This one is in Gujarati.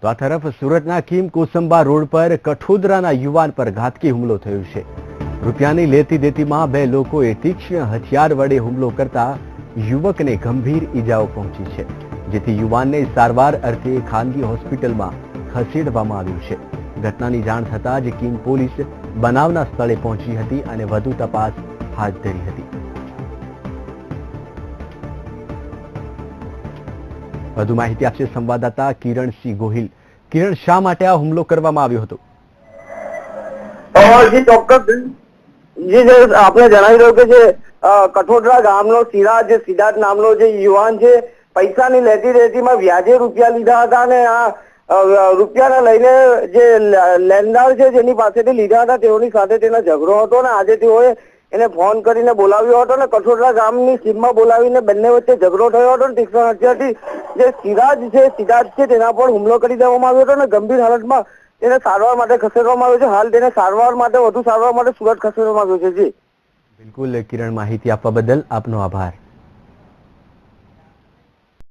તો આ તરફ સુરતના કિમ કોસંબા રોડ પર કઠોદરાના યુવાન પર ઘાતકી હુમલો થયો છે। રૂપિયાની લેતી દેતીમાં બે લોકોએ તીક્ષ્ણ હથિયાર વડે હુમલો કરતા યુવકને ગંભીર ઈજાઓ પહોંચી છે, જેથી યુવાનને સારવાર અર્થે ખાનગી હોસ્પિટલમાં ખસેડવામાં આવ્યું છે। ઘટનાની જાણ થતાં જ કિમ પોલીસ બનાવના સ્થળે પહોંચી હતી અને વધુ તપાસ હાથ ધરી હતી। વધુ માહિતી આપશે સંવાદદાતા કિરણસિંહ ગોહિલ। કિરણ, શા માટે આ હુમલો કરવામાં આવ્યો હતો? જી ચોક્કસ જી આપણે જણાવી રહ્યો કે જે કઠોદરા ગામનો સિદ્ધાર્થ નામનો જે યુવાન છે, પૈસાની લેતી દેતીમાં વ્યાજે રૂપિયા લીધા હતા અને આ રૂપિયાને લઈને જે લેણદાર છે જેની પાસેથી લીધા હતા તેઓની સાથે તેનો ઝઘડો હતો અને આજે તેઓએ એને ફોન કરીને બોલાવ્યો હતો અને કઠોદરા ગામની સીમમાં બોલાવીને બંને વચ્ચે ઝઘડો થયો હતો અને તીક્ષ્ણ હથિયારથી જે સિદ્ધાર્થ છે તેના પર હુમલો કરી દેવામાં આવ્યો હતો અને ગંભીર હાલતમાં તેને સારવાર માટે ખસેડવામાં આવ્યો છે। હાલ તેને વધુ સારવાર માટે સુરત ખસેડવામાં આવ્યો છે। જી બિલકુલ કિરણ, માહિતી આપવા બદલ આપનો આભાર।